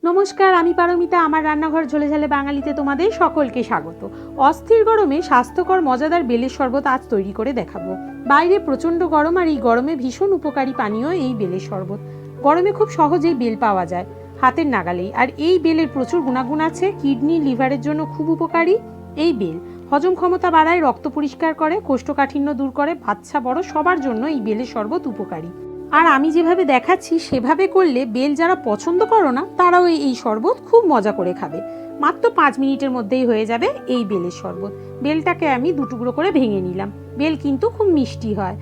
নমস্কার, আমি পারমিতা। আমার রান্নাঘর ঝোলে ঝালে বাঙালিতে তোমাদের সকলকে স্বাগত। অস্থির গরমে স্বাস্থ্যকর মজাদার বেলের শরবত আজ তৈরি করে দেখাবো। বাইরে প্রচণ্ড গরম, আর এই গরমে ভীষণ উপকারী পানীয় এই বেলের শরবত। গরমে খুব সহজেই বেল পাওয়া যায় হাতের নাগালেই, আর এই বেলের প্রচুর গুণাগুণ আছে। কিডনি লিভারের জন্য খুব উপকারী এই বেল। হজম ক্ষমতা বাড়ায়, রক্ত পরিষ্কার করে, কোষ্ঠকাঠিন্য দূর করে। বাচ্চা বড় সবার জন্য এই বেলের শরবত উপকারী। আর আমি যেভাবে দেখাচ্ছি সেভাবে করলে বেল যারা পছন্দ করো না তারাও এই শরবত খুব মজা করে খাবে। মাত্র 5 মিনিটের মধ্যেই হয়ে যাবে এই বেলের শরবত। বেলটাকে আমি 2 টুকরো করে ভেঙে নিলাম। বেল কিন্তু খুব মিষ্টি হয়।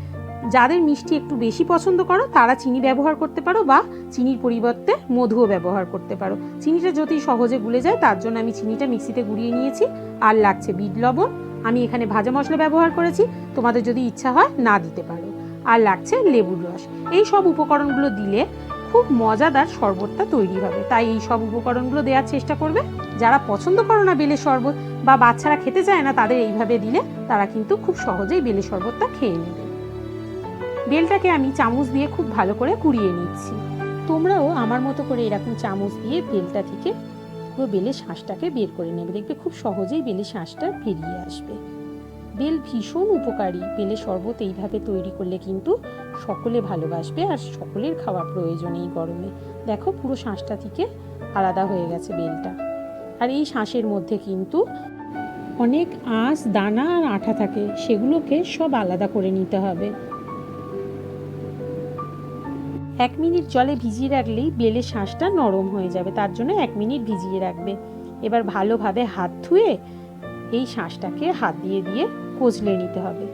যাদের মিষ্টি একটু বেশি পছন্দ করো তারা চিনি ব্যবহার করতে পারো, বা চিনির পরিবর্তে মধুও ব্যবহার করতে পারো। চিনিটা যদি সহজে গুলে যায় তার জন্য আমি চিনিটা মিক্সিতে গুঁড়িয়ে নিয়েছি। আর লাগছে বিট লবণ। আমি এখানে ভাজা মশলা ব্যবহার করেছি, তোমাদের যদি ইচ্ছা হয় না দিতে পারো। আর লাগছে লেবুর রস। এই সব উপকরণগুলো দিলে খুব মজাদার শরবতটা তৈরি হবে। তাই এই সব উপকরণগুলো দেওয়ার চেষ্টা করবে। যারা পছন্দ করো না বেলের শরবত, বা বাচ্চারা খেতে চায় না, তাদের এইভাবে দিলে তারা কিন্তু খুব সহজেই বেলের শরবতটা খেয়ে নেবে। বেলটাকে আমি চামচ দিয়ে খুব ভালো করে কুড়িয়ে নিচ্ছি। তোমরাও আমার মতো করে এরকম চামচ দিয়ে বেলটা থেকে পুরো বেলের শাঁসটাকে বের করে নেবে। দেখবে খুব সহজেই বেলের শাঁসটা বেরিয়ে আসবে। বেল ভীষণ উপকারী। বেলের শরবত এইভাবে তৈরি করলে কিন্তু সকলে ভালোবাসবে, আর সকলের খাওয়া প্রয়োজন এই গরমে। দেখো পুরো শাঁসটা থেকে আলাদা হয়ে গেছে বেলটা। আর এই শাঁসের মধ্যে কিন্তু অনেক আঁশ, দানা আর আঠা থাকে, সেগুলোকে সব আলাদা করে নিতে হবে। 1 মিনিট জলে ভিজিয়ে রাখলেই বেলের শাঁসটা নরম হয়ে যাবে। তার জন্য 1 মিনিট ভিজিয়ে রাখবে। এবার ভালোভাবে হাত ধুয়ে এই শাঁসটাকে হাত দিয়ে দিয়ে কচলে নিতে হবে,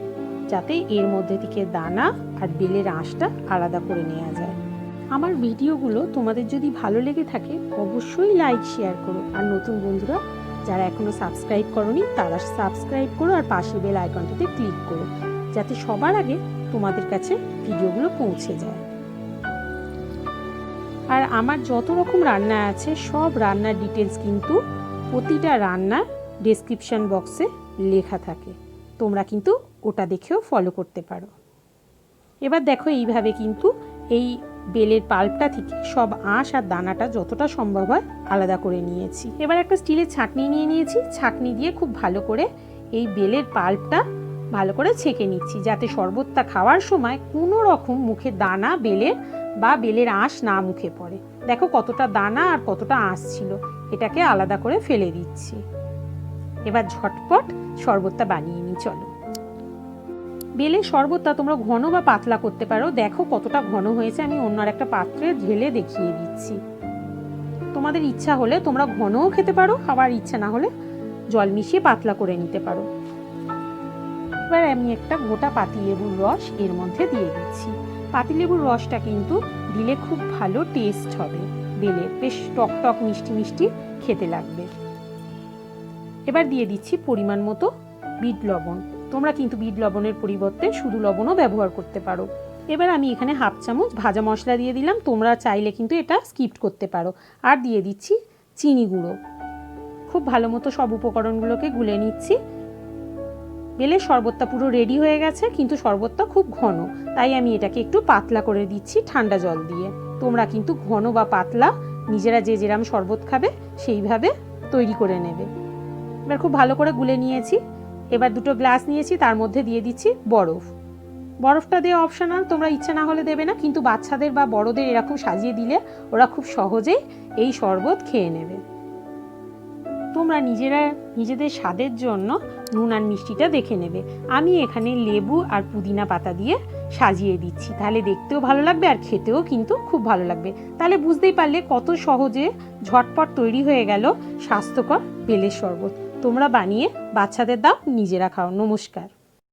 যাতে এর মধ্যে থেকে দানা আর বেলের আঁশটা আলাদা করে নেওয়া যায়। আমার ভিডিওগুলো তোমাদের যদি ভালো লেগে থাকে অবশ্যই লাইক শেয়ার করো। আর নতুন বন্ধুরা যারা এখনো সাবস্ক্রাইব করোনি তারা সাবস্ক্রাইব করো, আর পাশে বেল আইকনটিতে ক্লিক করো, যাতে সবার আগে তোমাদের কাছে ভিডিওগুলো পৌঁছে যায়। আর আমার যত রকম রান্না আছে সব রান্নার ডিটেলস কিন্তু প্রতিটা রান্নার ডেসক্রিপশন বক্সে লেখা থাকে। তোমরা কিন্তু ওটা দেখেও ফলো করতে পারো। এবার দেখো এইভাবে কিন্তু এই বেলের পাল্পটা থেকে সব আঁশ আর দানাটা যতটা সম্ভব হয় আলাদা করে নিয়েছি। এবার একটা স্টিলের ছাঁকনি নিয়ে নিয়েছি। ছাঁকনি দিয়ে খুব ভালো করে এই বেলের পাল্পটা ভালো করে ছেঁকে নিচ্ছি, যাতে শরবতটা খাওয়ার সময় কোনো রকম মুখে দানা বেলের বা বেলের আঁশ না মুখে পড়ে। দেখো কতটা দানা আর কতটা আঁশ ছিল, এটাকে আলাদা করে ফেলে দিচ্ছি। এবার ঝটপট শরবতটা বানিয়ে নিই। চলো। বেলের শরবতটা তোমরা ঘন বা পাতলা করতে পারো। দেখো কতটা ঘন হয়েছে, আমি অন্য একটা পাত্রে ঢেলে দেখিয়ে দিচ্ছি। তোমাদের ইচ্ছা হলে তোমরা ঘনও খেতে পারো, আবার ইচ্ছা না হলে জল মিশিয়ে পাতলা করে নিতে পারো। এবার আমি একটা গোটা পাতিলেবুর রস এর মধ্যে দিয়ে দিচ্ছি। পাতিলেবুর রসটা কিন্তু দিলে খুব ভালো টেস্ট হবে বেলের, বেশ টক টক মিষ্টি মিষ্টি খেতে লাগবে। এবার দিয়ে দিচ্ছি পরিমাণ মতো বিট লবণ। তোমরা কিন্তু বিট লবণের পরিবর্তে শুধু লবণও ব্যবহার করতে পারো। এবার আমি এখানে 1/2 চামচ ভাজা মশলা দিয়ে দিলাম। তোমরা চাইলে কিন্তু এটা স্কিপ করতে পারো। আর দিয়ে দিচ্ছি চিনি গুঁড়ো। খুব ভালো মতো সব উপকরণগুলোকে গুলে নিচ্ছি। বেলের শরবতটা পুরো রেডি হয়ে গেছে, কিন্তু শরবতটা খুব ঘন, তাই আমি এটাকে একটু পাতলা করে দিচ্ছি ঠান্ডা জল দিয়ে। তোমরা কিন্তু ঘন বা পাতলা নিজেরা যে যেরকম শরবত খাবে সেইভাবে তৈরি করে নেবে। এবার খুব ভালো করে গুলে নিয়েছি। এবার 2টো গ্লাস নিয়েছি, তার মধ্যে দিয়ে দিচ্ছি বরফ। বরফটা দেওয়া অপশনাল, তোমরা ইচ্ছা না হলে দেবে না, কিন্তু বাচ্চাদের বা বড়দের এরকম সাজিয়ে দিলে ওরা খুব সহজেই এই শরবত খেয়ে নেবে। তোমরা নিজেদের স্বাদের জন্য নুন আর মিষ্টিটা দেখে নেবে। আমি এখানে লেবু আর পুদিনা পাতা দিয়ে সাজিয়ে দিচ্ছি, তাহলে দেখতেও ভালো লাগবে আর খেতেও কিন্তু খুব ভালো লাগবে। তাহলে বুঝতেই পারলে কত সহজে ঝটপট তৈরি হয়ে গেল স্বাস্থ্যকর বেলের শরবত। তোমরা বানিয়ে বাচ্চাদের দাও, নিজেরা খাও। নমস্কার।